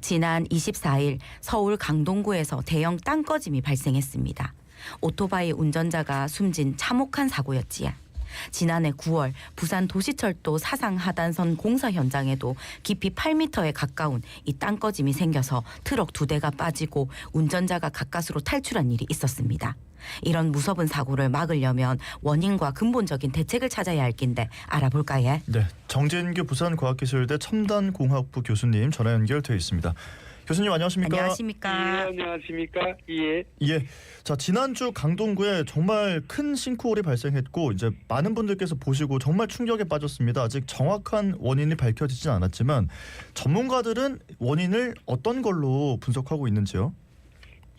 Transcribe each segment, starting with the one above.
지난 24일 서울 강동구에서 대형 땅꺼짐이 발생했습니다. 오토바이 운전자가 숨진 참혹한 사고였지요. 지난해 9월 부산 도시철도 사상 하단선 공사 현장에도 깊이 8m에 가까운 이 땅꺼짐이 생겨서 트럭 2대가 빠지고 운전자가 가까스로 탈출한 일이 있었습니다. 이런 무서운 사고를 막으려면 원인과 근본적인 대책을 찾아야 할 긴데 알아볼까요? 네, 정진규 부산과학기술대 첨단공학부 교수님 전화 연결되어 있습니다. 교수님 안녕하십니까? 안녕하십니까? 예, 안녕하십니까? 예. 예. 자, 지난주 강동구에 정말 큰 싱크홀이 발생했고 이제 많은 분들께서 보시고 정말 충격에 빠졌습니다. 아직 정확한 원인이 밝혀지진 않았지만 전문가들은 원인을 어떤 걸로 분석하고 있는지요?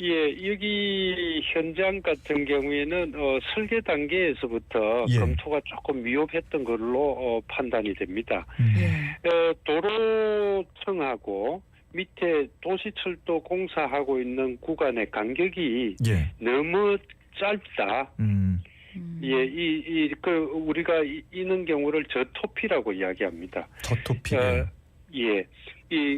예, 여기 현장 같은 경우에는 설계 단계에서부터 예. 검토가 조금 미흡했던 걸로 판단이 됩니다. 예. 도로청하고 밑에 도시철도 공사하고 있는 구간의 간격이 예. 너무 짧다. 예, 우리가 이런 경우를 저토피라고 이야기합니다. 저토피. 예,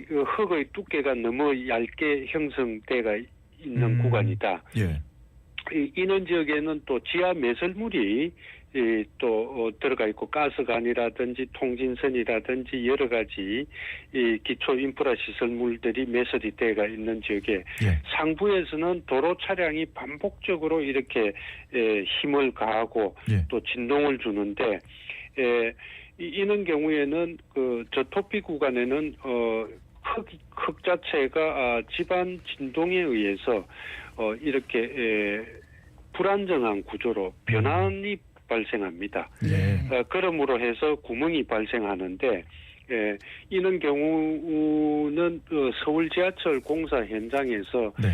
흙의 두께가 너무 얇게 형성돼가 있는 구간이다. 예. 이런 지역에는 또 지하 매설물이 또 들어가 있고 가스관이라든지 통진선이라든지 여러 가지 기초 인프라 시설물들이 매설이 되어 있는 지역에 예. 상부에서는 도로 차량이 반복적으로 이렇게 힘을 가하고 예. 또 진동을 주는데 이런 경우에는 그 저토피 구간에는 흙 자체가 집안 진동에 의해서 이렇게 불안정한 구조로 변환이 발생합니다. 예. 그러므로 해서 구멍이 발생하는데 이런 경우는 서울 지하철 공사 현장에서 네.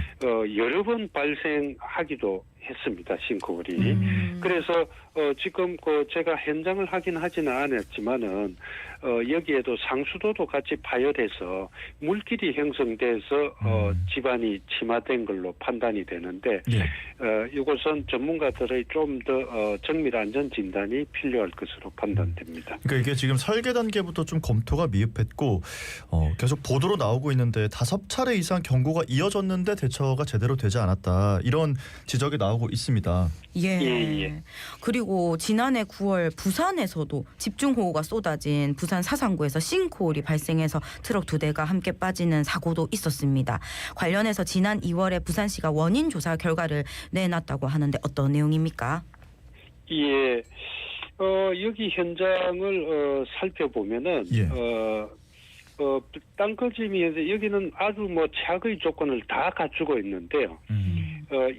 여러 번 발생하기도 했습니다. 싱크홀이. 그래서 지금 제가 현장을 확인하지는 않았지만은 여기에도 상수도도 같이 파열해서 물길이 형성돼서 집안이 침하된 걸로 판단이 되는데 예. 이것은 전문가들의 좀 더 정밀 안전 진단이 필요할 것으로 판단됩니다. 그러니까 이게 지금 설계 단계부터 좀 검토가 미흡했고 계속 보도로 나오고 있는데 5차례 이상 경고가 이어졌는데 대처가 제대로 되지 않았다. 이런 지적이 나오고 있습니다. 예. 예. 그리고 지난해 9월 부산에서도 집중호우가 쏟아진 부산 사상구에서 싱크홀이 발생해서 트럭 2대가 함께 빠지는 사고도 있었습니다. 관련해서 지난 2월에 부산시가 원인 조사 결과를 내놨다고 하는데 어떤 내용입니까? 예. 여기 현장을 살펴보면은 예. 땅거짐이 여기는 아주 최악의 조건을 다 갖추고 있는데요.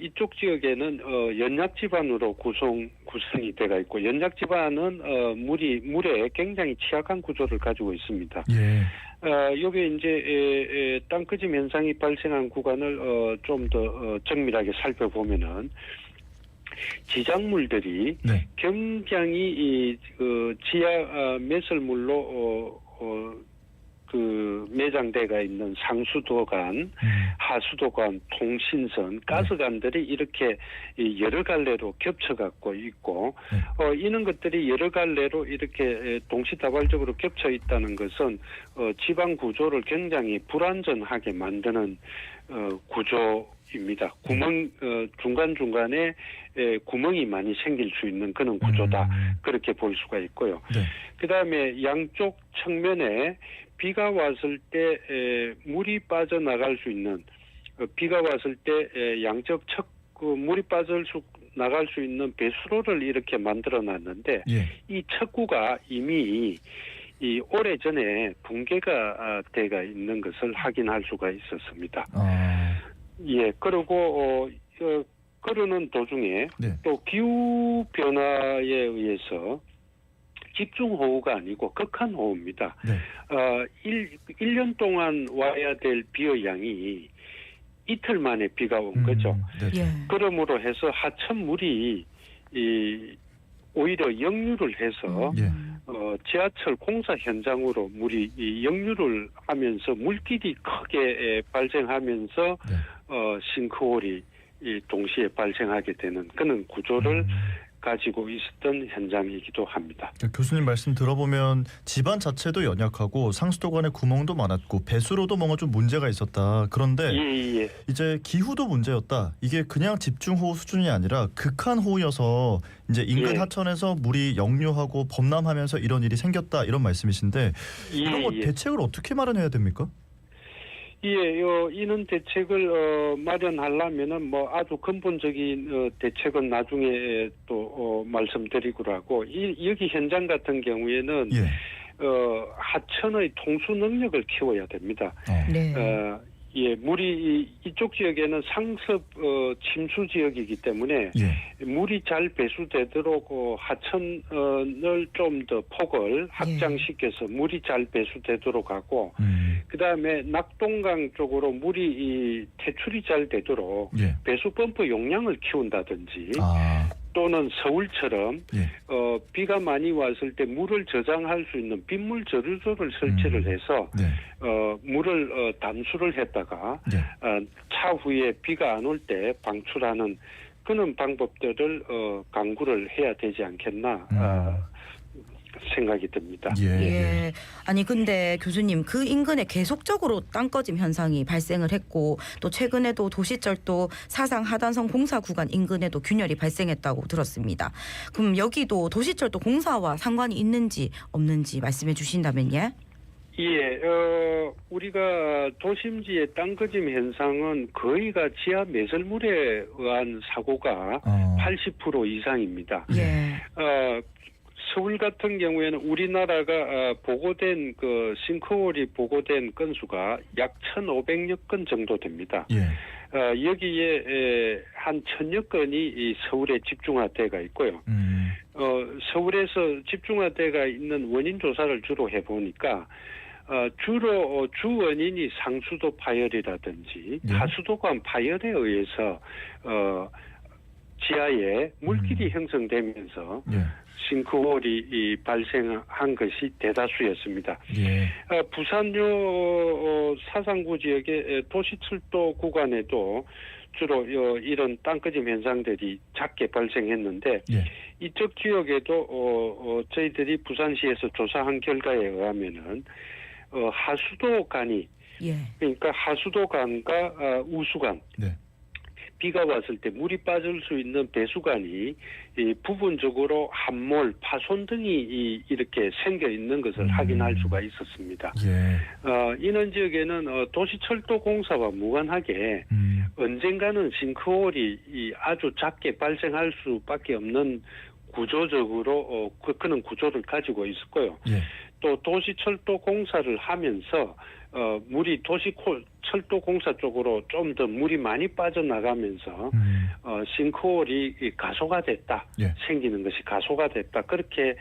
이쪽 지역에는 연약 지반으로 구성이 되어 있고 연약 지반은 물에 굉장히 취약한 구조를 가지고 있습니다. 예. 여기 이제 땅거짐 현상이 발생한 구간을 좀 더 정밀하게 살펴보면은 지작물들이 네. 굉장히 지하 매설물로 그 매장대가 있는 상수도관, 하수도관, 통신선, 가스관들이 이렇게 여러 갈래로 겹쳐갖고 있고 이런 것들이 여러 갈래로 이렇게 동시다발적으로 겹쳐 있다는 것은 지방 구조를 굉장히 불안전하게 만드는 구조입니다. 중간중간에 구멍이 많이 생길 수 있는 그런 구조다. 그렇게 볼 수가 있고요. 네. 그다음에 양쪽 측면에 비가 왔을 때 물이 빠져나갈 수 있는 비가 왔을 때 양쪽 물이 나갈 수 있는 배수로를 이렇게 만들어놨는데 예. 이 척구가 이미 오래전에 붕괴가 돼가 있는 것을 확인할 수가 있었습니다. 예, 그리고 그러는 도중에 네. 또 기후 변화에 의해서 집중호우가 아니고 극한호우입니다. 네. 1년 동안 와야 될 비의 양이 이틀 만에 비가 온 거죠. 네. 예. 그러므로 해서 하천물이 오히려 역류를 해서 예. 지하철 공사 현장으로 물이 역류를 하면서 물길이 크게 발생하면서 네. 싱크홀이 동시에 발생하게 되는 그런 구조를 가지고 있었던 현장이기도 합니다. 교수님 말씀 들어보면 집안 자체도 연약하고 상수도 간에 구멍도 많았고 배수로도 뭔가 좀 문제가 있었다. 그런데 예. 이제 기후도 문제였다. 이게 그냥 집중호우 수준이 아니라 극한호우여서 이제 인근 예. 하천에서 물이 역류하고 범람하면서 이런 일이 생겼다. 이런 말씀이신데 이런 거 대책을 어떻게 마련해야 됩니까? 이런 대책을 마련하려면은 뭐 아주 근본적인 대책은 나중에 또 말씀드리고 하고 여기 현장 같은 경우에는 하천의 통수 능력을 키워야 됩니다. 네. 물이 이쪽 지역에는 상습 침수 지역이기 때문에 물이 잘 배수되도록 하천을 좀 더 폭을 확장시켜서 물이 잘 배수되도록 하고 그다음에 낙동강 쪽으로 물이 퇴출이 잘 되도록 배수 펌프 용량을 키운다든지 또는 서울처럼 비가 많이 왔을 때 물을 저장할 수 있는 빗물 저류소를 설치를 해서 물을 담수를 했다가 차후에 비가 안 올 때 방출하는 그런 방법들을 강구를 해야 되지 않겠나 생각이 듭니다. 아니 근데 교수님 그 인근에 계속적으로 땅꺼짐 현상이 발생을 했고 또 최근에도 도시철도 사상 하단선 공사 구간 인근에도 균열이 발생했다고 들었습니다. 그럼 여기도 도시철도 공사와 상관이 있는지 없는지 말씀해 주신다면요? 우리가 도심지의 땅꺼짐 현상은 거의가 지하 매설물에 의한 사고가 80% 이상입니다. 서울 같은 경우에는 우리나라가 보고된 그 싱크홀이 보고된 건수가 약 1,500여 건 정도 됩니다. 여기에 한 1,000여 건이 이 서울에 집중화되어 있고요. 서울에서 집중화되어 있는 원인 조사를 주로 해보니까 주로 주 원인이 상수도 파열이라든지 하수도관 파열에 의해서 지하에 물길이 형성되면서 싱크홀이 발생한 것이 대다수였습니다. 부산요 사상구 지역의 도시철도 구간에도 주로 이런 땅꺼짐 현상들이 작게 발생했는데 이쪽 지역에도 저희들이 부산시에서 조사한 결과에 의하면은 하수도관이 그러니까 하수도관과 우수관 비가 왔을 때 물이 빠질 수 있는 배수관이 부분적으로 함몰, 파손 등이 이렇게 생겨 있는 것을 확인할 수가 있었습니다. 이런 지역에는 도시철도 공사와 무관하게 언젠가는 싱크홀이 아주 작게 발생할 수밖에 없는 구조적으로 그런 구조를 가지고 있었고요. 또 도시철도 공사를 하면서 물이 도시철도 공사 쪽으로 좀 더 물이 많이 빠져나가면서 싱크홀이 가소화됐다. 생기는 것이 가소화됐다. 그렇게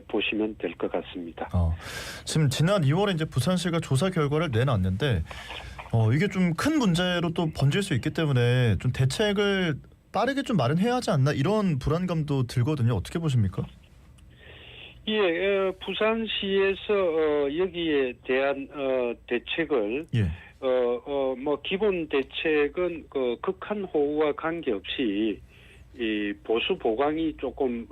보시면 될 것 같습니다. 지금 지난 2월에 이제 부산시가 조사 결과를 내놨는데 이게 좀 큰 문제로 또 번질 수 있기 때문에 좀 대책을 빠르게 좀 마련해야 하지 않나 이런 불안감도 들거든요. 어떻게 보십니까? 부산시에서 여기에 대한 대책을 뭐 기본 대책은 극한 호우와 관계없이 이 보수 보강이 조금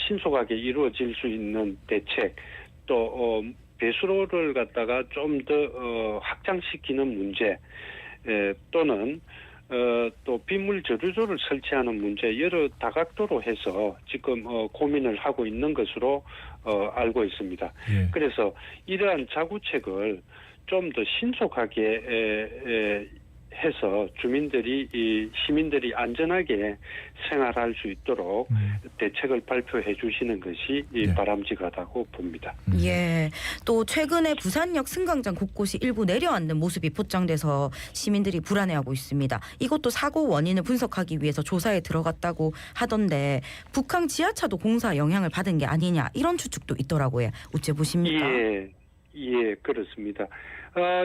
신속하게 이루어질 수 있는 대책, 또 배수로를 갖다가 좀 더 확장시키는 문제, 또는 또 빗물 저류소를 설치하는 문제 여러 다각도로 해서 지금 고민을 하고 있는 것으로 알고 있습니다. 그래서 이러한 자구책을 좀 더 신속하게 해서 시민들이 안전하게 생활할 수 있도록 대책을 발표해 주시는 것이 바람직하다고 봅니다. 또 최근에 부산역 승강장 곳곳이 일부 내려앉는 모습이 포착돼서 시민들이 불안해하고 있습니다. 이것도 사고 원인을 분석하기 위해서 조사에 들어갔다고 하던데 북한 지하차도 공사 영향을 받은 게 아니냐 이런 추측도 있더라고요. 어째 보십니까? 그렇습니다.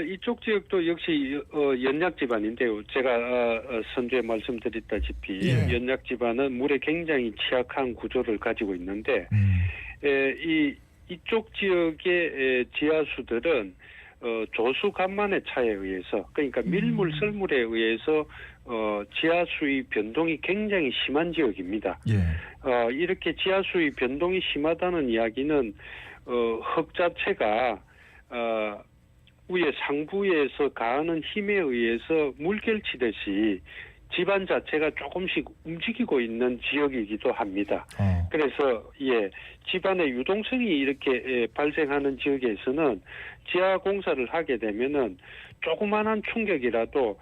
이쪽 지역도 역시 연약 지반인데요. 제가 선두에 말씀드렸다시피 연약 지반은 물에 굉장히 취약한 구조를 가지고 있는데 이쪽 지역의 지하수들은 조수 간만의 차에 의해서 그러니까 밀물 썰물에 의해서 지하수의 변동이 굉장히 심한 지역입니다. 이렇게 지하수의 변동이 심하다는 이야기는 흙 자체가 위에 상부에서 가하는 힘에 의해서 물결치듯이 집안 자체가 조금씩 움직이고 있는 지역이기도 합니다. 그래서 집안의 유동성이 이렇게 발생하는 지역에서는 지하 공사를 하게 되면은 조그만한 충격이라도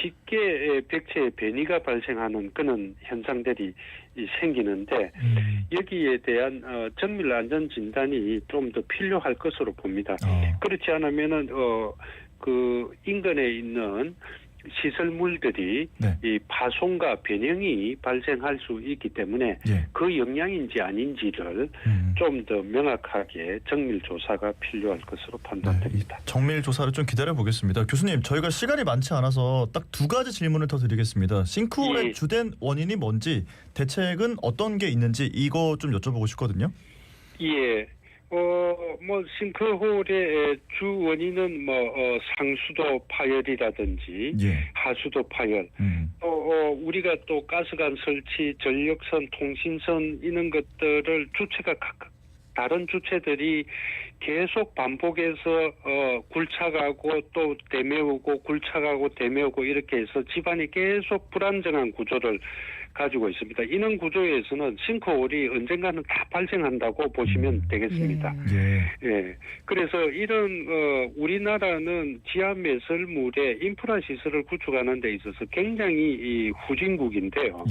쉽게 백체의 변이가 발생하는 그런 현상들이 생기는데 여기에 대한 정밀 안전 진단이 좀 더 필요할 것으로 봅니다. 그렇지 않으면은 그 인근에 있는 시설물들이 이 파손과 변형이 발생할 수 있기 때문에 그 영향인지 아닌지를 좀 더 명확하게 정밀 조사가 필요할 것으로 판단됩니다. 정밀 조사를 좀 기다려 보겠습니다. 교수님, 저희가 시간이 많지 않아서 딱 두 가지 질문을 더 드리겠습니다. 싱크홀의 주된 원인이 뭔지, 대책은 어떤 게 있는지 이거 좀 여쭤보고 싶거든요. 싱크홀의 주 원인은 상수도 파열이라든지 하수도 파열, 우리가 또 가스관 설치, 전력선, 통신선 이런 것들을 주체가 각각 다른 주체들이 계속 반복해서 굴착하고 또 대메우고 굴착하고 대메우고 이렇게 해서 집안이 계속 불안정한 구조를 가지고 있습니다. 이런 구조에서는 싱크홀이 언젠가는 다 발생한다고 보시면 되겠습니다. 그래서 이런 우리나라는 지하 매설물에 인프라 시설을 구축하는 데 있어서 굉장히 후진국인데요.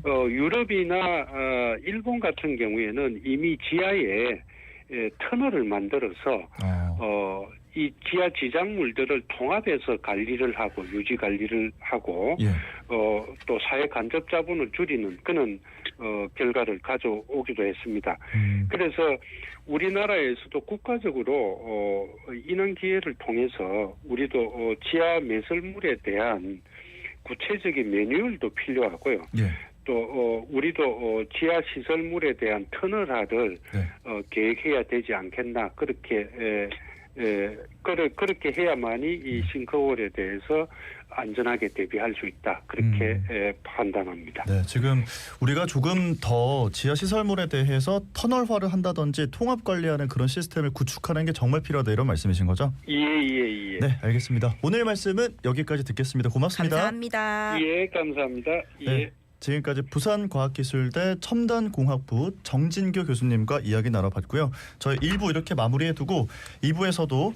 유럽이나 일본 같은 경우에는 이미 지하에 터널을 만들어서 이 지하 지작물들을 통합해서 관리를 하고 유지 관리를 하고 또 사회 간접 자본을 줄이는 그런 결과를 가져오기도 했습니다. 그래서 우리나라에서도 국가적으로 이런 기회를 통해서 우리도 지하 매설물에 대한 구체적인 매뉴얼도 필요하고요. 또 우리도 지하 시설물에 대한 터널화를 계획해야 되지 않겠나, 그렇게 해야만이 이 싱크홀에 대해서 안전하게 대비할 수 있다, 그렇게 판단합니다. 네, 지금 우리가 조금 더 지하 시설물에 대해서 터널화를 한다든지 통합 관리하는 그런 시스템을 구축하는 게 정말 필요하다, 이런 말씀이신 거죠? 예. 네, 알겠습니다. 오늘 말씀은 여기까지 듣겠습니다. 고맙습니다. 감사합니다. 감사합니다. 네. 지금까지 부산과학기술대 첨단공학부 정진교 교수님과 이야기 나눠봤고요. 저희 1부 이렇게 마무리해두고 2부에서도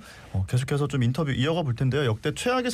계속해서 좀 인터뷰 이어가 볼 텐데요. 역대 최악의